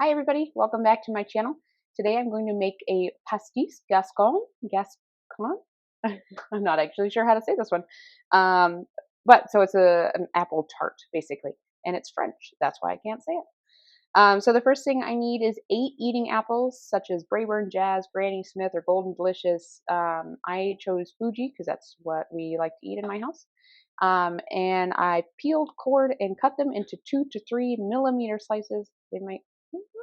Hi everybody, welcome back to my channel. Today I'm going to make a pastis Gascon. Gascon? I'm not actually sure how to say this one. But so it's an apple tart basically, and it's French. That's why I can't say it. So the first thing I need is 8 eating apples, such as Braeburn, Jazz, Granny Smith, or Golden Delicious. I chose Fuji because that's what we like to eat in my house. And I peeled, cored, and cut them into 2 to 3 millimeter slices.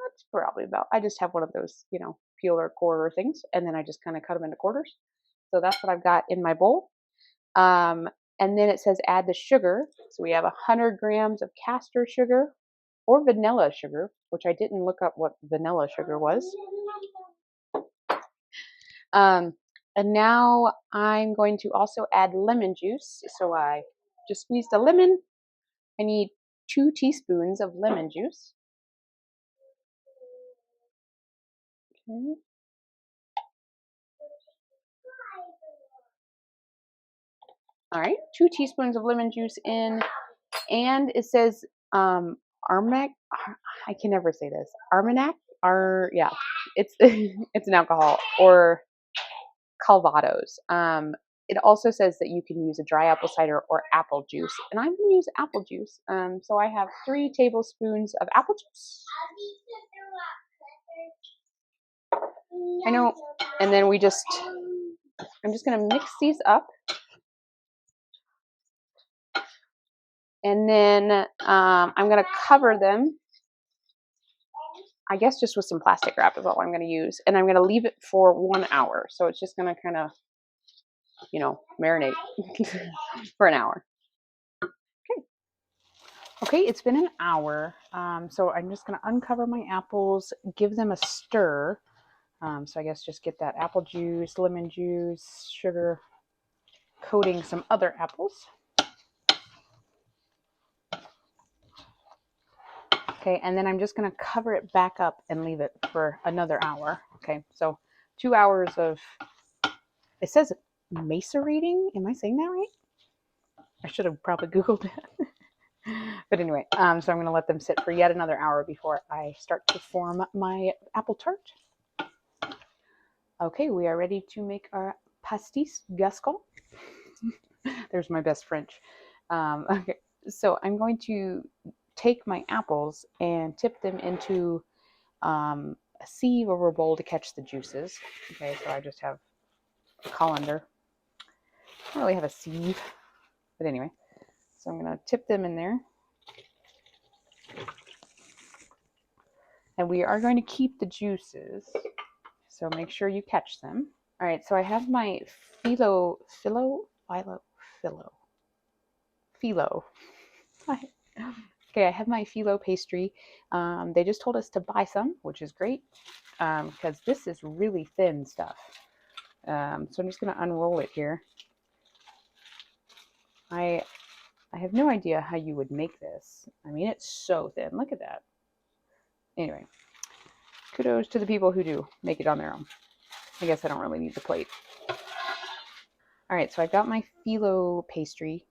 That's probably about, I just have one of those, peeler quarter things, and then I just kind of cut them into quarters. So that's what I've got in my bowl. And then it says add the sugar. So we have 100 grams of castor sugar or vanilla sugar, which I didn't look up what vanilla sugar was. And now I'm going to also add lemon juice. So I just squeezed a lemon. I need 2 teaspoons of lemon juice. Okay. All right, 2 teaspoons of lemon juice in, and it says Armagnac. I can never say this. Armagnac. Yeah, it's it's an alcohol, or Calvados. It also says that you can use a dry apple cider or apple juice, and I'm going to use apple juice. So I have 3 tablespoons of apple juice. I know, and then I'm just going to mix these up. And then I'm going to cover them, I guess just with some plastic wrap is all I'm going to use. And I'm going to leave it for 1 hour. So it's just going to kind of, marinate for an hour. Okay, it's been an hour. So I'm just going to uncover my apples, give them a stir. So I guess just get that apple juice, lemon juice, sugar, coating some other apples. Okay, and then I'm just going to cover it back up and leave it for another hour. Okay, so 2 hours of, it says macerating. Am I saying that right? I should have probably Googled it. But anyway, so I'm going to let them sit for yet another hour before I start to form my apple tart. Okay, we are ready to make our pastis Gascon. There's my best French. Okay, so I'm going to take my apples and tip them into a sieve or a bowl to catch the juices. Okay, so I just have a colander. I don't really have a sieve, but anyway. So I'm going to tip them in there. And we are going to keep the juices, so make sure you catch them. All right, so I have my phyllo. Okay, I have my phyllo pastry. They just told us to buy some, which is great, because this is really thin stuff. So I'm just going to unroll it here. I have no idea how you would make this. I mean, it's so thin. Look at that. Anyway, kudos to the people who do make it on their own. I guess I don't really need the plate. All right, so I've got my phyllo pastry.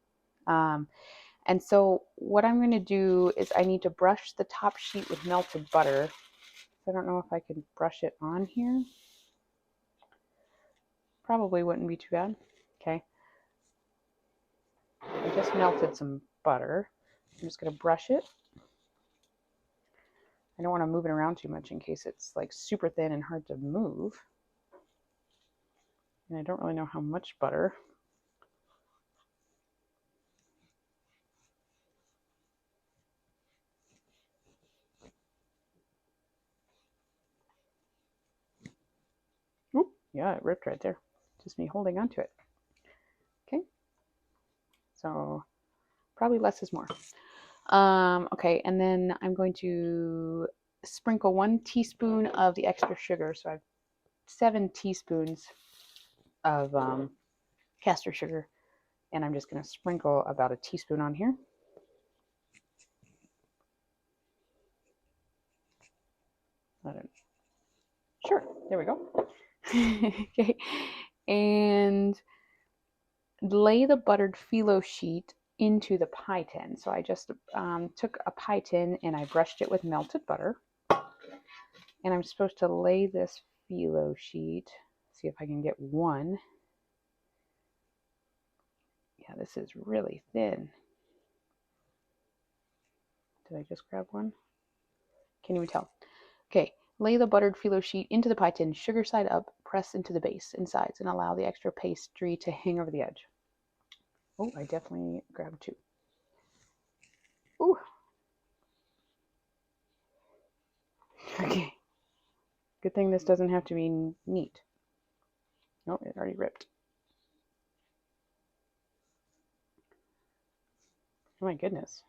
And so what I'm going to do is I need to brush the top sheet with melted butter. I don't know if I can brush it on here. Probably wouldn't be too bad. Okay. I just melted some butter. I'm just going to brush it. I don't want to move it around too much in case it's like super thin and hard to move. And I don't really know how much butter. Oop, yeah, it ripped right there. Just me holding onto it. Okay. So probably less is more. Okay, and then I'm going to sprinkle 1 teaspoon of the extra sugar. So I have 7 teaspoons of castor sugar, and I'm just going to sprinkle about a teaspoon on here. Sure, there we go. Okay, and lay the buttered phyllo sheet into the pie tin. So I just took a pie tin and I brushed it with melted butter. And I'm supposed to lay this phyllo sheet, see if I can get one. Yeah, this is really thin. Did I just grab one? Can't even tell. Okay, lay the buttered phyllo sheet into the pie tin, sugar side up, press into the base and sides, and allow the extra pastry to hang over the edge. Oh, I definitely grabbed two. Ooh. Okay. Good thing this doesn't have to be neat. Nope, it already ripped. Oh my goodness.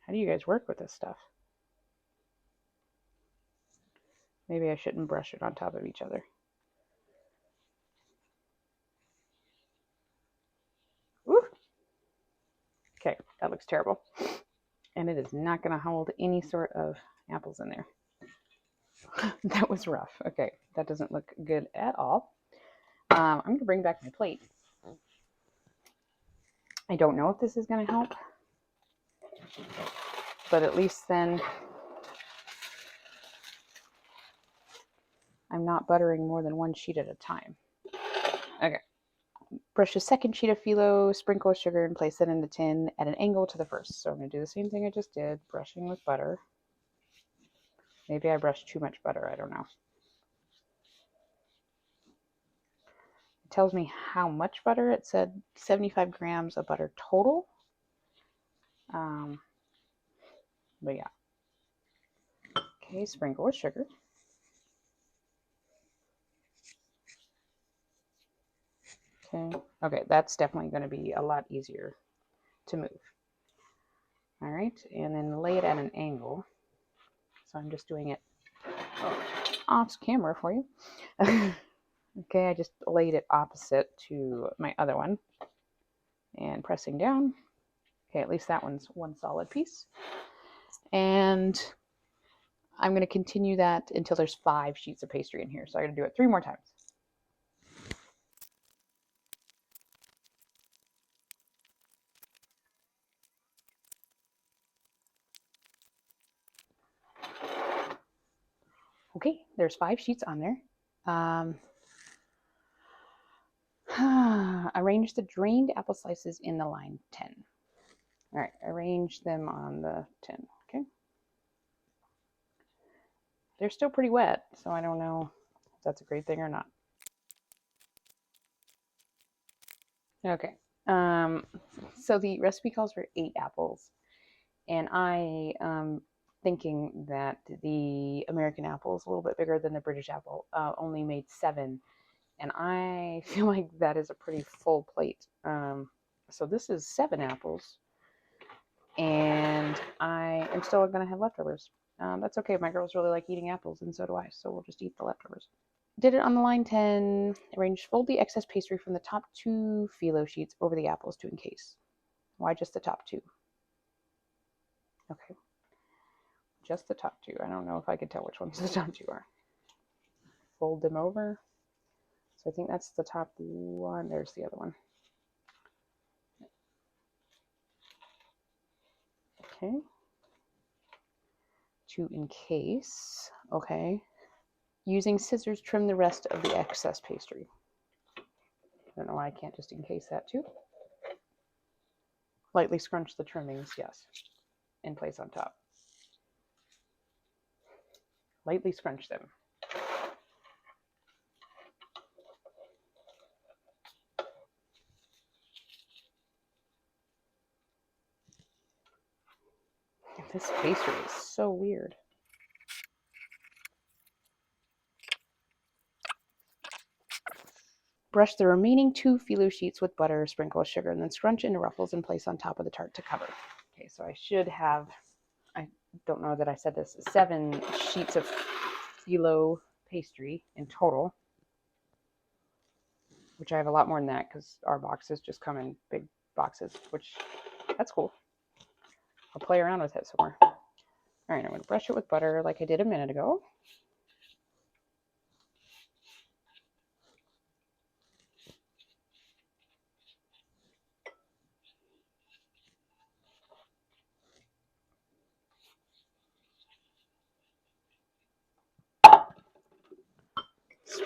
How do you guys work with this stuff? Maybe I shouldn't brush it on top of each other. Ooh. Okay, that looks terrible. And it is not going to hold any sort of apples in there. That was rough. Okay, that doesn't look good at all. I'm going to bring back my plate. I don't know if this is going to help, but at least then I'm not buttering more than one sheet at a time. Okay. Brush a second sheet of phyllo, sprinkle sugar, and place it in the tin at an angle to the first. So I'm going to do the same thing I just did, brushing with butter. Maybe I brushed too much butter, I don't know. It tells me how much butter. It said 75 grams of butter total. But yeah. Okay, sprinkle with sugar. Okay, that's definitely going to be a lot easier to move. All right, and then lay it at an angle. So I'm just doing it off camera for you. Okay, I just laid it opposite to my other one and pressing down. Okay, at least that one's one solid piece. And I'm going to continue that until there's 5 sheets of pastry in here. So I'm going to do it 3 more times. Okay, there's 5 sheets on there. Arrange the drained apple slices in the line 10. All right, arrange them on the tin. Okay. They're still pretty wet, so I don't know if that's a great thing or not. Okay. So the recipe calls for 8 apples, and I thinking that the American apple is a little bit bigger than the British apple, only made 7, and I feel like that is a pretty full plate. So this is 7 apples, and I am still going to have leftovers. That's okay. My girls really like eating apples, and so do I, so we'll just eat the leftovers. Did it on the line 10. Arrange, fold the excess pastry from the top 2 phyllo sheets over the apples to encase. Why just the top 2? Okay. Just the top 2. I don't know if I could tell which ones the top 2 are. Fold them over. So I think that's the top one. There's the other one. Okay. To encase. Okay. Using scissors, trim the rest of the excess pastry. I don't know why I can't just encase that too. Lightly scrunch the trimmings, yes, in place on top. Lightly scrunch them. This pastry is so weird. Brush the remaining 2 phyllo sheets with butter, sprinkle with sugar, and then scrunch into ruffles and place on top of the tart to cover. Okay, so I should have, I don't know that I said this, 7 sheets of phyllo pastry in total, which I have a lot more than that because our boxes just come in big boxes, which that's cool. I'll play around with it some more. All right, I'm going to brush it with butter like I did a minute ago.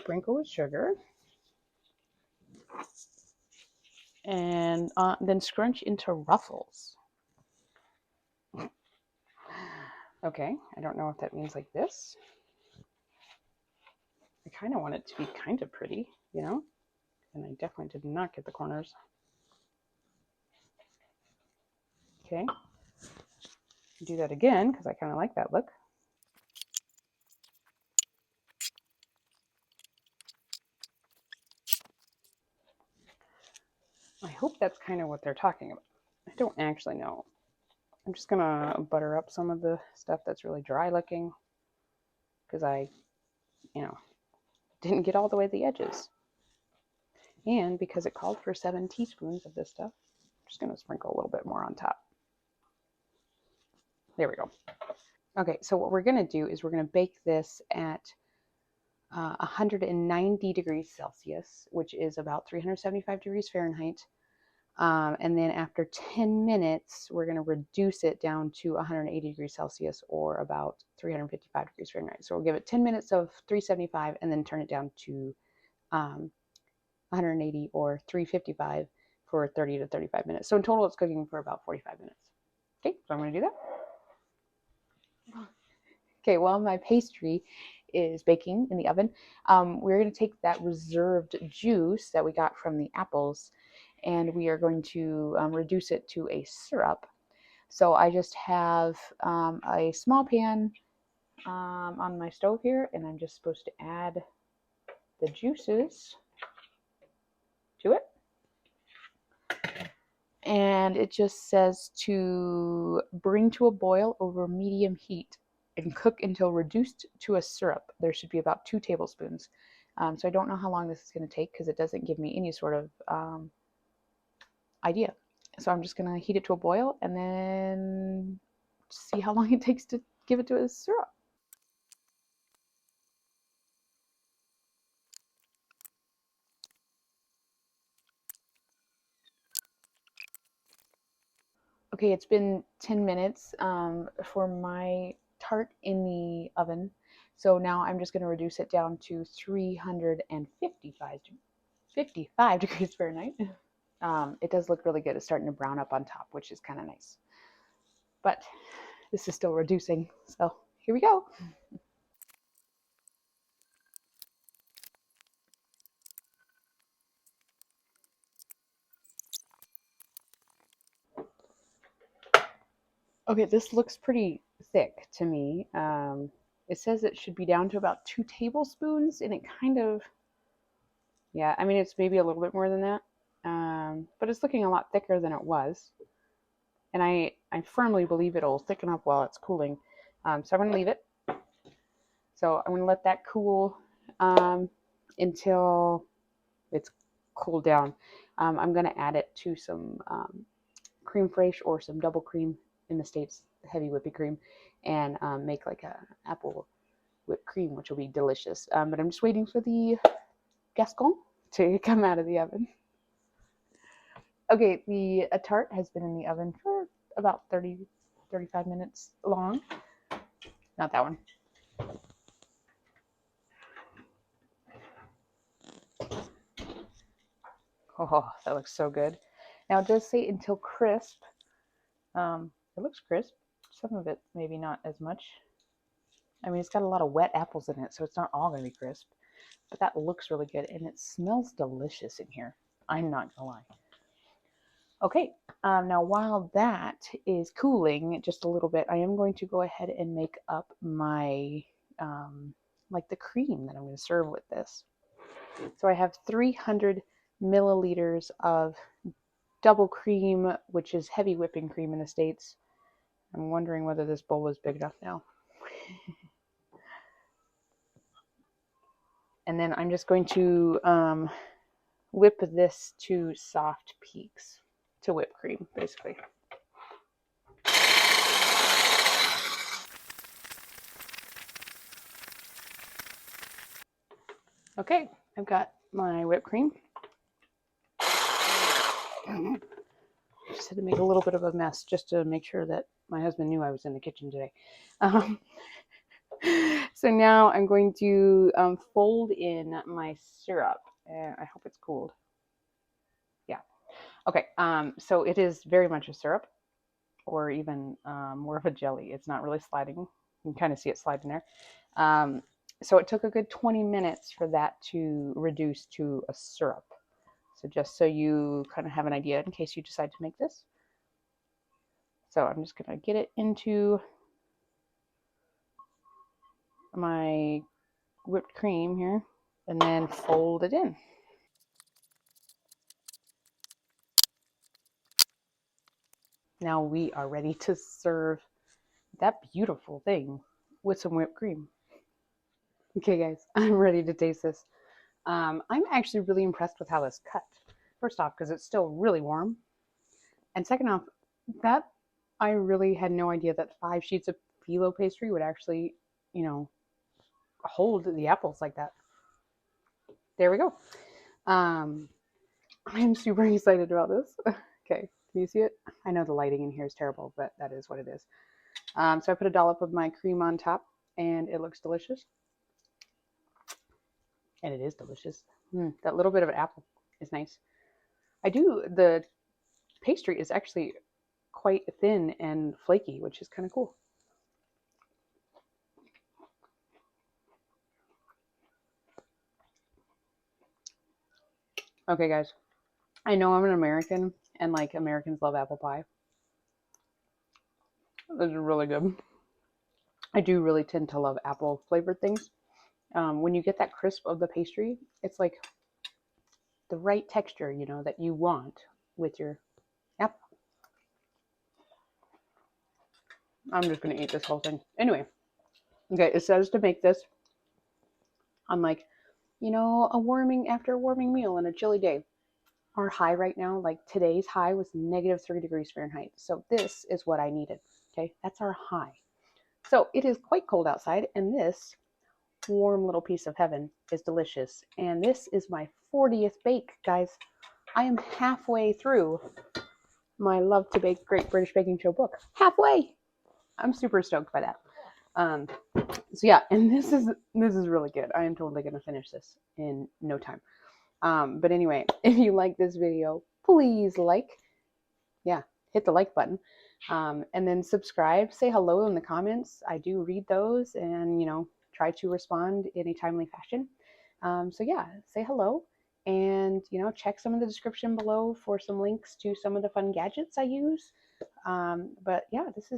sprinkle with sugar. And then scrunch into ruffles. Okay, I don't know if that means like this. I kind of want it to be kind of pretty, you know? And I definitely did not get the corners. Okay, do that again because I kind of like that look. I hope that's kind of what they're talking about. I don't actually know. I'm just gonna butter up some of the stuff that's really dry looking because I, didn't get all the way to the edges. And because it called for 7 teaspoons of this stuff, I'm just gonna sprinkle a little bit more on top. There we go. Okay, so what we're gonna do is we're gonna bake this at 190 degrees Celsius, which is about 375 degrees Fahrenheit. And then after 10 minutes, we're going to reduce it down to 180 degrees Celsius or about 355 degrees Fahrenheit. So we'll give it 10 minutes of 375 and then turn it down to 180 or 355 for 30 to 35 minutes. So in total, it's cooking for about 45 minutes. Okay, so I'm going to do that. Okay, while my pastry is baking in the oven, we're going to take that reserved juice that we got from the apples and we are going to reduce it to a syrup. So I just have a small pan on my stove here, and I'm just supposed to add the juices to it. And it just says to bring to a boil over medium heat and cook until reduced to a syrup. There should be about 2 tablespoons. So I don't know how long this is going to take because it doesn't give me any sort of idea. So I'm just going to heat it to a boil and then see how long it takes to give it to a syrup. Okay, it's been 10 minutes for my tart in the oven. So now I'm just going to reduce it down to 355 degrees Fahrenheit. It does look really good. It's starting to brown up on top, which is kind of nice. But this is still reducing. So here we go. Okay, this looks pretty thick to me. It says it should be down to about 2 tablespoons, and it kind of, yeah, I mean, it's maybe a little bit more than that. But it's looking a lot thicker than it was. And I firmly believe it'll thicken up while it's cooling. So I'm going to leave it. So I'm going to let that cool until it's cooled down. I'm going to add it to some cream fraiche or some double cream, in the States, heavy whipping cream, and make like a apple whipped cream, which will be delicious. But I'm just waiting for the Gascon to come out of the oven. Okay, the tart has been in the oven for about 35 minutes long. Not that one. Oh, that looks so good. Now it does say until crisp. It looks crisp. Some of it maybe not as much. I mean, it's got a lot of wet apples in it, so it's not all going to be crisp. But that looks really good, and it smells delicious in here. I'm not going to lie. Okay, now while that is cooling just a little bit, I am going to go ahead and make up my, like the cream that I'm going to serve with this. So I have 300 milliliters of double cream, which is heavy whipping cream in the States. I'm wondering whether this bowl is big enough now. And then I'm just going to whip this to soft peaks, to whipped cream, basically. Okay, I've got my whipped cream. Just had to make a little bit of a mess just to make sure that my husband knew I was in the kitchen today. So now I'm going to fold in my syrup, and I hope it's cooled. Yeah. Okay. So it is very much a syrup, or even more of a jelly. It's not really sliding. You can kind of see it sliding there. Um, so it took a good 20 minutes for that to reduce to a syrup. So just so you kind of have an idea in case you decide to make this. So I'm just going to get it into my whipped cream here and then fold it in. Now we are ready to serve that beautiful thing with some whipped cream. Okay, guys, I'm ready to taste this. I'm actually really impressed with how this cut. First off, because it's still really warm. And second off, that I really had no idea that 5 sheets of phyllo pastry would actually, hold the apples like that. There we go. I'm super excited about this. Okay, can you see it? I know the lighting in here is terrible, but that is what it is. So I put a dollop of my cream on top, and it looks delicious. And it is delicious. That little bit of an apple is nice. The pastry is actually quite thin and flaky, which is kind of cool. Okay, guys, I know I'm an American, and like Americans love apple pie. This is really good. I do really tend to love apple flavored things. When you get that crisp of the pastry, it's like the right texture, that you want with your apple. I'm just gonna eat this whole thing. Anyway, okay, it says to make this on like, after a warming meal on a chilly day. Our high right now, like today's high was -3 degrees Fahrenheit. So this is what I needed. Okay, that's our high. So it is quite cold outside, and this warm little piece of heaven is delicious. And this is my 40th bake, guys. I am halfway through my Love to Bake Great British Baking Show book. Halfway. I'm super stoked by that. Um, so yeah, and this is really good. I am totally gonna finish this in no time. But anyway, if you like this video, please hit the like button. And then subscribe, say hello in the comments. I do read those and, try to respond in a timely fashion. So yeah, say hello and, check some of the description below for some links to some of the fun gadgets I use. But yeah, this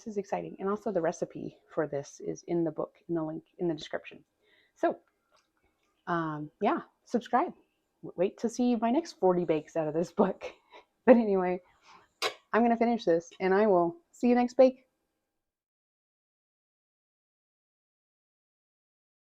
is exciting. And also the recipe for this is in the book, in the link in the description. So yeah, subscribe. Wait to see my next 40 bakes out of this book. But anyway, I'm going to finish this and I will see you next bake.